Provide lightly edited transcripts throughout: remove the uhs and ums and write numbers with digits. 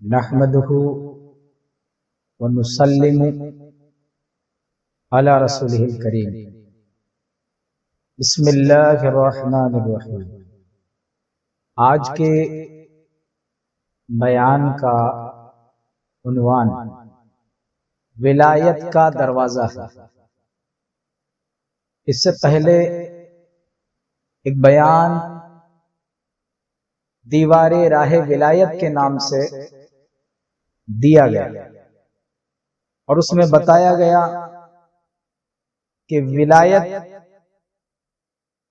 نحمده ونسلم علی رسوله الکریم۔ بسم اللہ الرحمن الرحیم۔ آج کے بیان کا عنوان ولایت کا دروازہ ہے۔ اس سے پہلے ایک بیان دیوار راہ ولایت کے نام سے دیا گیا اور اس میں بتایا گیا کہ ولایت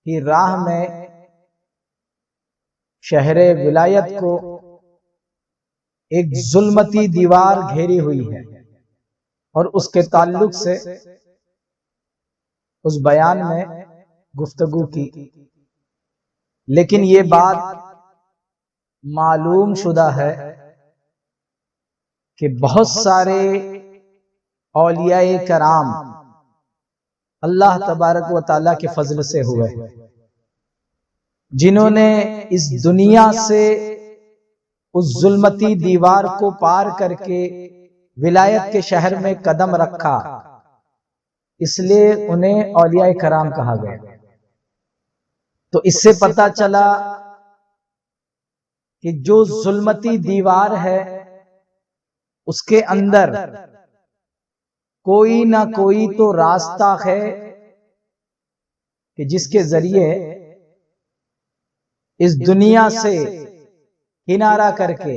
کی راہ میں شہر ولایت کو ایک ظلمتی دیوار گھیری ہوئی ہے، اور اس کے تعلق سے اس بیان میں گفتگو کی، لیکن یہ بات معلوم شدہ ہے کہ بہت سارے اولیاء کرام اللہ تبارک و تعالیٰ کے فضل سے ہوئے، جنہوں نے اس دنیا سے اس ظلمتی دیوار کو پار کر کے ولایت کے شہر میں قدم رکھا، اس لیے انہیں اولیاء کرام کہا گیا۔ تو اس سے پتہ چلا کہ جو ظلمتی دیوار ہے اس کے اندر کوئی نہ کوئی تو راستہ ہے کہ جس کے ذریعے اس دنیا سے کنارہ کر کے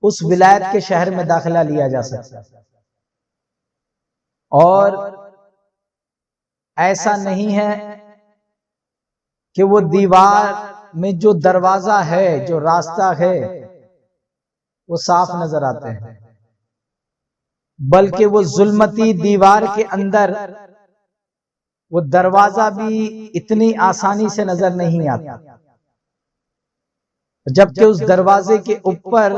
اس ولایت کے شہر میں داخلہ لیا جا سکتا ہے، اور ایسا نہیں ہے کہ وہ دیوار میں جو دروازہ ہے، جو راستہ ہے، وہ صاف نظر آتے ہیں، بلکہ وہ ظلمتی دیوار کے اندر وہ دروازہ بھی اتنی آسانی سے نظر نہیں آتا، جبکہ اس دروازے کے اوپر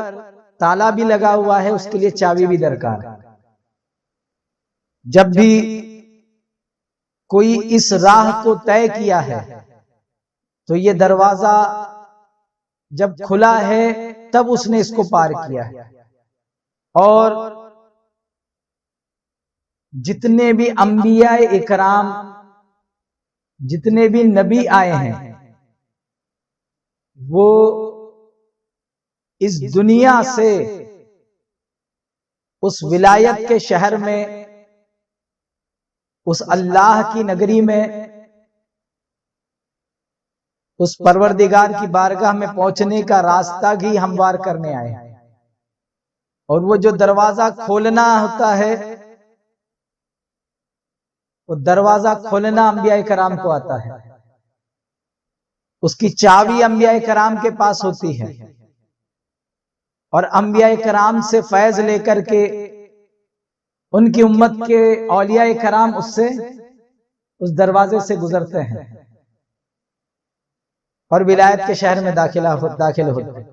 تالا بھی لگا ہوا ہے، اس کے لیے چابی بھی درکار ہے۔ جب بھی کوئی اس راہ کو طے کیا ہے تو یہ دروازہ جب کھلا ہے تب اس نے اس کو پار کیا ہے، اور جتنے بھی انبیاء اکرام، جتنے بھی نبی آئے ہیں، وہ اس دنیا سے اس ولایت کے شہر میں، اس اللہ کی نگری میں، اس پروردگار کی بارگاہ میں پہنچنے کا راستہ ہی ہموار کرنے آئے ہیں، اور وہ جو دروازہ کھولنا ہوتا ہے، وہ دروازہ کھولنا انبیاء کرام کو آتا ہے، اس کی چابی انبیاء کرام کے پاس ہوتی ہے، اور انبیاء کرام سے فیض لے کر کے ان کی امت کے اولیاء کرام اس دروازے سے گزرتے ہیں اور ولایت کے شہر میں داخل ہوتے ہیں۔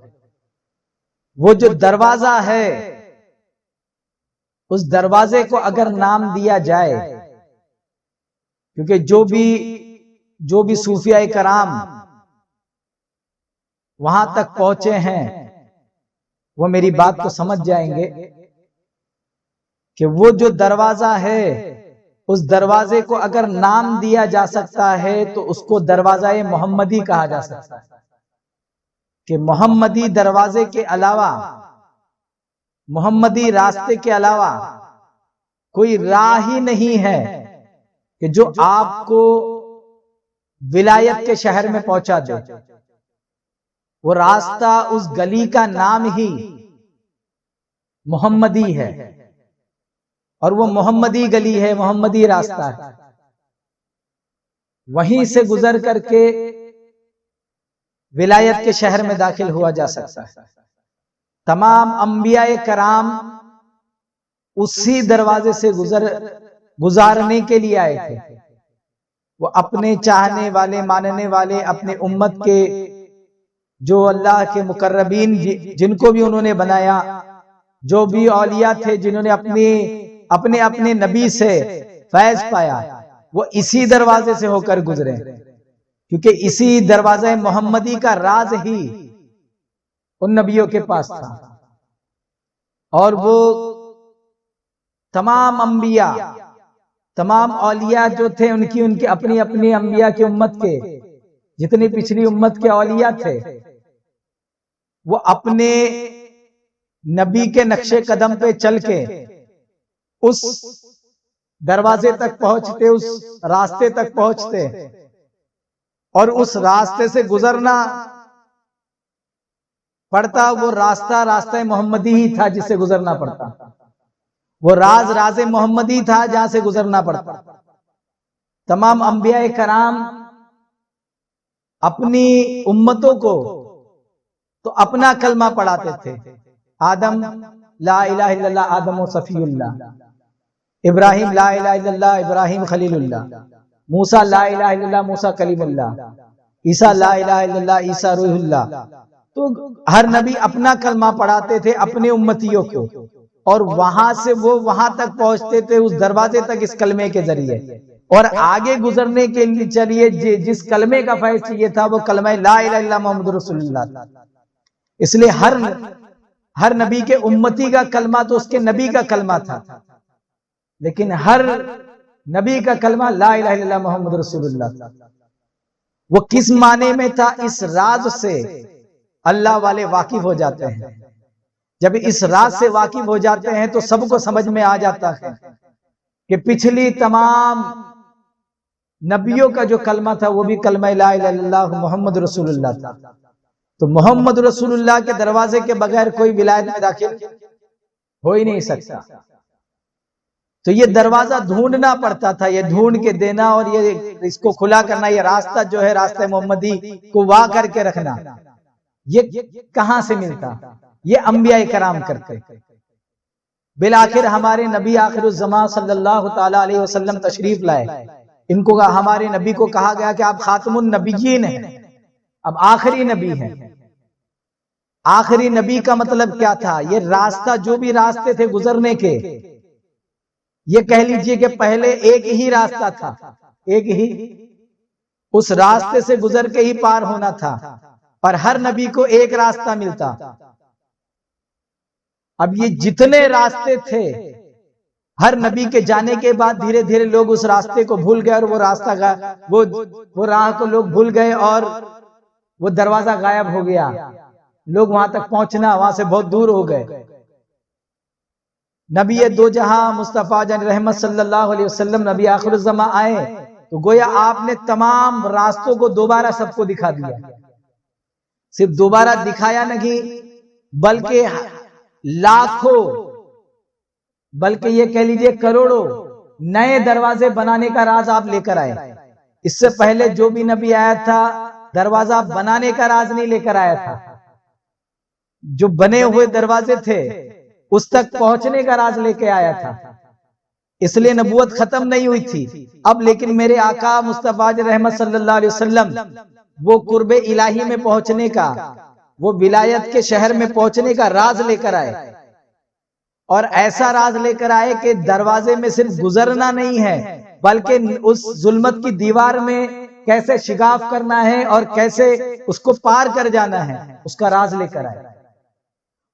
وہ جو دروازہ ہے، اس دروازے کو اگر نام دیا جائے، کیونکہ جو بھی صوفیاء کرام وہاں تک پہنچے ہیں وہ میری بات کو سمجھ جائیں گے کہ وہ جو دروازہ ہے، اس دروازے کو اگر نام دیا جا سکتا ہے تو اس کو دروازہ محمدی کہا جا سکتا ہے، کہ محمدی دروازے کے علاوہ، محمدی راستے کے علاوہ کوئی راہ ہی نہیں ہے کہ جو آپ کو ولایت کے شہر میں پہنچا دے۔ وہ راستہ، اس گلی کا نام ہی محمدی ہے، اور وہ محمدی گلی ہے، محمدی راستہ ہے، وہیں سے گزر کر کے ولایت کے شہر میں داخل ہوا جا سکتا ہے۔ تمام انبیاء کرام اسی دروازے سے گزارنے کے لیے آئے تھے۔ وہ اپنے چاہنے والے، ماننے والے، اپنے امت کے جو اللہ کے مقربین جن کو بھی انہوں نے بنایا، جو بھی اولیاء تھے جنہوں نے اپنے نبی سے فیض پایا، وہ اسی دروازے سے ہو کر گزرے، کیونکہ اسی دروازہ محمدی کا راز ہی ان نبیوں کے پاس تھا۔ اور وہ تمام انبیاء، تمام اولیاء جو تھے ان کی اپنی اپنی انبیاء کی امت کے، جتنی پچھلی امت کے اولیاء تھے، وہ اپنے نبی کے نقش قدم پہ چل کے اس دروازے تک پہنچتے، اس راستے تک پہنچتے، اور اس راستے سے گزرنا پڑتا۔ وہ راستہ محمدی ہی تھا جس سے گزرنا پڑتا، وہ راز محمدی تھا جہاں سے گزرنا پڑتا۔ تمام انبیاء کرام اپنی امتوں کو تو اپنا کلمہ پڑھاتے تھے۔ آدم لا الہ الا اللہ آدم و صفی اللہ، ابراہیم لا الہ الا اللہ ابراہیم خلیل اللہ، موسیٰ لا الہ الا اللہ موسیٰ کلیم اللہ، عیسیٰ لا الہ الا اللہ عیسیٰ روح اللہ۔ تو ہر نبی اپنا کلمہ پڑھاتے تھے اپنے امتیوں کو، اور وہاں سے وہ وہاں تک پہنچتے تھے اس دروازے تک اس کلمے کے ذریعے، اور آگے گزرنے کے لیے چلیے جس کلمے کا فیض چاہیے تھا وہ کلمہ لا الہ الا اللہ محمد رسول اللہ تھا۔ اس لیے ہر نبی کے امتی کا کلمہ تو اس کے نبی کا کلمہ تھا، لیکن ہر نبی کا کلمہ لا الہ الا اللہ محمد رسول اللہ تھا۔ وہ کس معنی میں تھا؟ اس راز سے اللہ والے واقف ہو جاتے ہیں۔ جب اس راز سے واقف ہو جاتے ہیں تو سب کو سمجھ میں آ جاتا ہے کہ پچھلی تمام نبیوں کا جو کلمہ تھا وہ بھی کلمہ لا الہ الا اللہ محمد رسول اللہ تھا۔ تو محمد رسول اللہ کے دروازے کے بغیر کوئی ولایت میں داخل ہو ہی نہیں سکتا۔ تو یہ دروازہ ڈھونڈنا پڑتا تھا، یہ ڈھونڈ کے دینا، اور یہ اس کو کھلا کرنا، یہ راستہ جو ہے راستہ محمدی کو وا کر کے رکھنا، یہ کہاں سے ملتا؟ یہ انبیاء کرام کرتے۔ بالآخر ہمارے نبی آخر الزمان صلی اللہ تعالی علیہ وسلم تشریف لائے۔ ان کو ہمارے نبی کو کہا گیا کہ آپ خاتم النبیین ہیں، اب آخری نبی ہیں۔ آخری نبی کا مطلب کیا تھا؟ یہ راستہ، جو بھی راستے تھے گزرنے کے، یہ کہہ لیجئے کہ پہلے ایک ہی راستہ تھا، ایک ہی، اس راستے سے گزر کے ہی پار ہونا تھا، پر ہر نبی کو ایک راستہ ملتا۔ اب یہ جتنے راستے تھے، ہر نبی کے جانے کے بعد دھیرے دھیرے لوگ اس راستے کو بھول گئے، اور وہ راستہ وہ راہ کو لوگ بھول گئے، اور وہ دروازہ غائب ہو گیا۔ لوگ وہاں تک پہنچنا وہاں سے بہت دور ہو گئے۔ نبی دو جہاں مصطفیٰ جان رحمت صلی اللہ علیہ وسلم نبی آخر الزمان آئے تو گویا آپ نے تمام راستوں کو دوبارہ سب کو دکھا دیا۔ صرف دوبارہ دکھایا نہیں، بلکہ لاکھوں، بلکہ یہ کہہ لیجئے کروڑوں نئے دروازے بنانے کا راز آپ لے کر آئے۔ اس سے پہلے جو بھی نبی آیا تھا دروازہ بنانے کا راز نہیں لے کر آیا تھا، جو بنے ہوئے دروازے تھے اس تک پہنچنے کا راز لے کے آیا تھا۔ اس لیے نبوت ختم نہیں ہوئی تھی اب، لیکن میرے آقا مصطفیٰ رحمت صلی اللہ علیہ وسلم وہ قرب الہی میں پہنچنے کا، وہ ولایت کے شہر میں پہنچنے کا راز لے کر آئے، اور ایسا راز لے کر آئے کہ دروازے میں صرف گزرنا نہیں ہے، بلکہ اس ظلمت کی دیوار میں کیسے شگاف کرنا ہے اور کیسے اس کو پار کر جانا ہے، اس کا راز لے کر آئے۔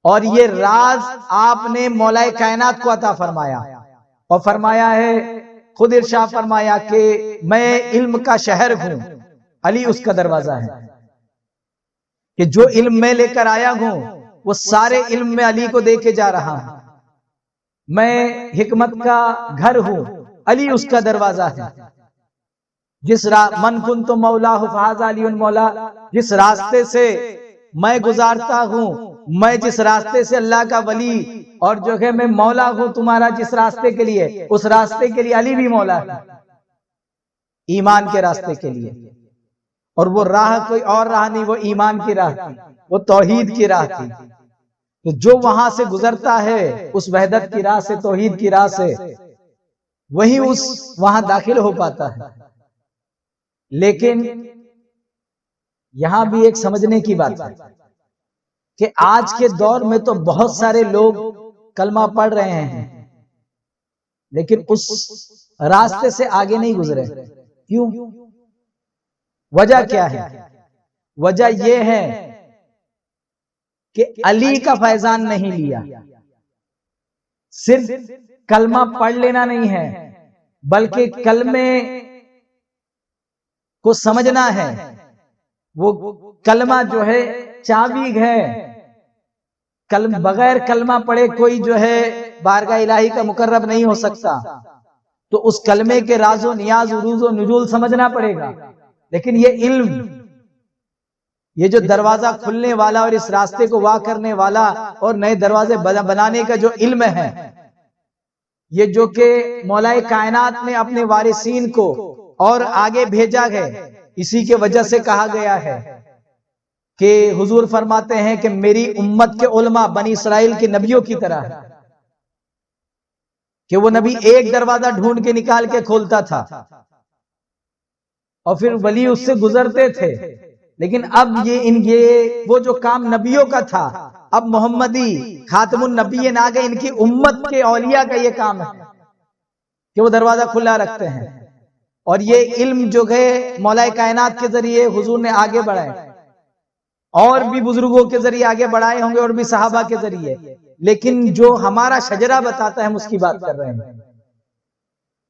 اور یہ راز آپ نے مولا کائنات کو عطا فرمایا، اور فرمایا ہے، خود ارشاد فرمایا کہ میں علم کا شہر ہوں، علی اس کا دروازہ ہے، کہ جو علم میں لے کر آیا ہوں وہ سارے علم میں علی کو دے کے جا رہا ہوں۔ میں حکمت کا گھر ہوں، علی اس کا دروازہ ہے۔ من کنت مولا فہذا علی مولا، جس راستے سے میں گزارتا ہوں، میں جس راستے سے اللہ کا ولی اور جو ہے میں مولا ہوں تمہارا، جس راستے کے لیے، اس راستے کے لیے علی بھی مولا ہے، ایمان کے راستے کے لیے۔ اور وہ راہ کوئی اور راہ نہیں، وہ ایمان کی راہ تھی، وہ توحید کی راہ تھی۔ تو جو وہاں سے گزرتا ہے اس وحدت کی راہ سے، توحید کی راہ سے، وہی وہاں داخل ہو پاتا ہے۔ لیکن یہاں بھی ایک سمجھنے کی بات ہے کہ آج کے دور میں تو بہت سارے لوگ کلمہ پڑھ رہے ہیں، لیکن اس راستے سے آگے نہیں گزرے۔ کیوں؟ وجہ کیا ہے؟ وجہ یہ ہے کہ علی کا فیضان نہیں لیا، صرف کلمہ پڑھ لینا نہیں ہے، بلکہ کلمے کو سمجھنا ہے۔ وہ کلمہ جو ہے چابی ہے، بغیر کلمہ پڑھے کوئی جو ہے بارگاہ الہی کا مقرب نہیں ہو سکتا۔ تو اس کلمے کے راز و نیاز، عروج و نزول سمجھنا پڑے گا۔ لیکن یہ علم، یہ جو دروازہ کھلنے والا اور اس راستے کو واہ کرنے والا اور نئے دروازے بنانے کا جو علم ہے، یہ جو کہ مولا کائنات نے اپنے وارثین کو اور آگے بھیجا ہے، اسی کے وجہ سے کہا گیا ہے کہ حضور فرماتے ہیں کہ میری امت کے علماء بنی اسرائیل کے نبیوں کی طرح ہے، کہ وہ نبی ایک دروازہ ڈھونڈ کے نکال کے کھولتا تھا اور پھر ولی اس سے گزرتے تھے۔ لیکن اب یہ وہ جو کام نبیوں کا تھا، اب محمدی خاتم النبیین آ گئے، ان کی امت کے اولیاء کا یہ کام ہے کہ وہ دروازہ کھلا رکھتے ہیں۔ اور یہ علم جو گئے مولا کائنات کے ذریعے حضور نے آگے بڑھائے، اور بھی بزرگوں کے ذریعے آگے بڑھائے ہوں گے، اور بھی صحابہ کے ذریعے۔ لیکن جو ہمارا شجرہ بتاتا ہے، ہم اس کی بات کر رہے ہیں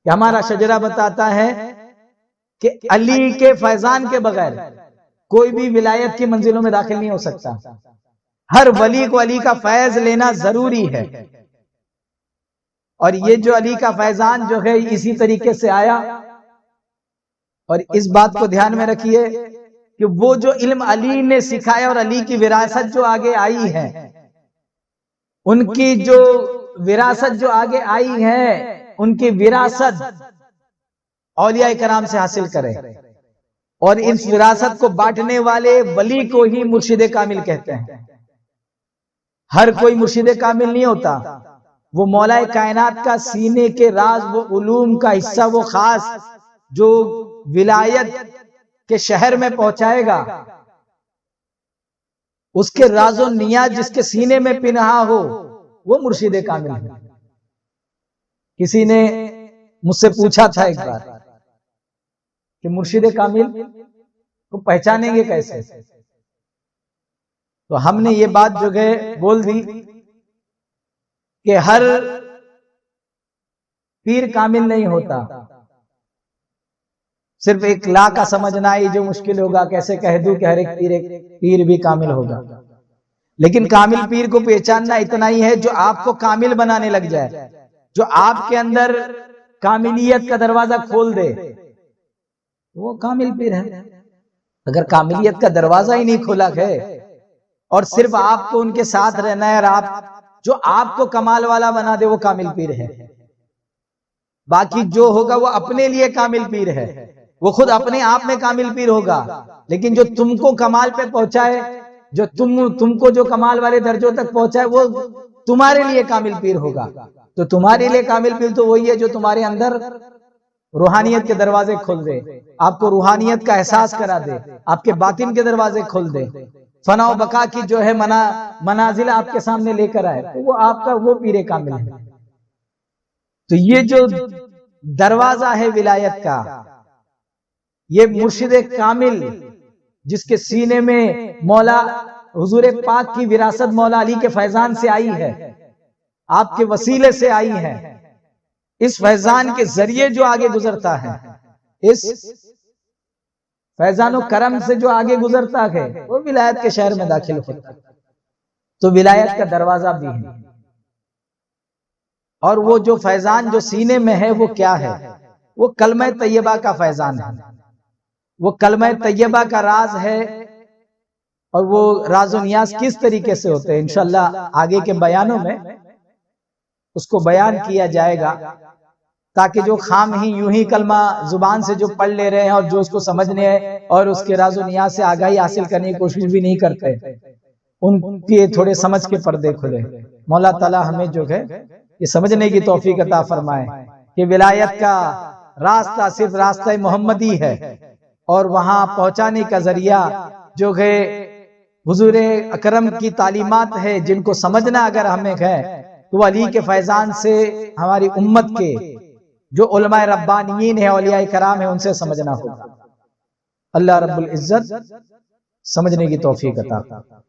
کہ ہمارا شجرہ بتاتا ہے کہ علی کے فیضان کے بغیر کوئی بھی ولایت کی منزلوں میں داخل نہیں ہو سکتا۔ ہر ولی کو علی کا فیض لینا ضروری ہے، اور یہ جو علی کا فیضان جو ہے اسی طریقے سے آیا۔ اور اس بات کو دھیان میں رکھیے کہ وہ جو علم علی نے سکھایا اور علی کی وراثت جو آگے آئی ہے، ان کی جو وراثت جو آگے آئی ہے، ان کی وراثت اولیاء کرام سے حاصل کرے، اور اس وراثت کو بانٹنے والے ولی کو ہی مرشد کامل کہتے ہیں۔ ہر کوئی مرشد کامل نہیں ہوتا، وہ مولا کائنات کا سینے کے راز، وہ علوم کا حصہ، وہ خاص جو ولایت کے شہر میں پہنچائے گا، اس کے راز و نیاز جس کے سینے میں پنہا ہو، وہ مرشد کامل ہے۔ کسی نے مجھ سے پوچھا تھا ایک بار کہ مرشد کامل کو پہچانیں گے کیسے؟ تو ہم نے یہ بات جو ہے بول دی کہ ہر پیر کامل نہیں ہوتا، صرف ایک لا کا سمجھنا ہی جو مشکل ہوگا، کیسے کہہ دوں کہ ہر ایک پیر بھی کامل ہوگا۔ لیکن کامل پیر کو پہچاننا اتنا ہی ہے جو آپ کو کامل بنانے لگ جائے، جو آپ کے اندر کاملیت کا دروازہ کھول دے، وہ کامل پیر ہے۔ اگر کاملیت کا دروازہ ہی نہیں کھولا ہے اور صرف آپ کو ان کے ساتھ رہنا ہے، اور جو آپ کو کمال والا بنا دے، وہ کامل پیر ہے۔ باقی جو ہوگا وہ اپنے لیے کامل پیر ہے، وہ خود اپنے آپ میں کامل پیر ہوگا، لیکن جو تم کو کمال پہ پہنچائے، جو تم کو جو کمال والے درجوں تک پہنچائے، وہ تمہارے لیے کامل پیر ہوگا۔ تو تمہارے لیے کامل پیر تو وہی ہے جو تمہارے اندر روحانیت کے دروازے کھول دے، آپ کو روحانیت کا احساس کرا دے، آپ کے باطن کے دروازے کھول دے، فنا و بقا کی جو ہے منازل آپ کے سامنے لے کر آئے، تو وہ آپ کا وہ پیر کامل ہے۔ تو یہ جو دروازہ ہے ولایت کا، یہ مرشد کامل جس کے سینے میں مولا حضور پاک کی وراثت مولا علی کے فیضان سے آئی ہے، آپ کے وسیلے سے آئی ہے، اس فیضان کے ذریعے جو آگے گزرتا ہے، اس فیضان و کرم سے جو آگے گزرتا ہے، وہ ولایت کے شہر میں داخل ہوتا ہے۔ تو ولایت کا دروازہ بھی ہے، اور وہ جو فیضان جو سینے میں ہے وہ کیا ہے؟ وہ کلمہ طیبہ کا فیضان ہے، وہ کلمہ طیبہ کا راز ہے، اور وہ راز و نیاز کس طریقے سے ہوتے ہیں انشاءاللہ آگے کے بیانوں میں اس کو بیان کیا جائے گا، تاکہ جو خام ہی یوں ہی کلمہ زبان سے جو پڑھ لے رہے ہیں اور جو اس کو سمجھنے ہیں اور اس کے راز و نیاز سے آگاہی حاصل کرنے کی کوشش بھی نہیں کرتے، ان کے تھوڑے سمجھ کے پردے کھلے۔ مولا تعالی ہمیں جو ہے یہ سمجھنے کی توفیق عطا فرمائے کہ ولایت کا راستہ صرف راستہ محمدی ہے، اور وہاں پہنچانے کا ذریعہ جو ہے حضور اکرم کی تعلیمات ہے، جن کو سمجھنا اگر ہمیں ہے تو وہ علی کے فیضان سے ہماری امت کے جو علماء ربانیین ہیں، اولیاء کرام ہیں، ان سے سمجھنا ہوگا۔ اللہ رب العزت سمجھنے کی توفیق عطا فرمائے۔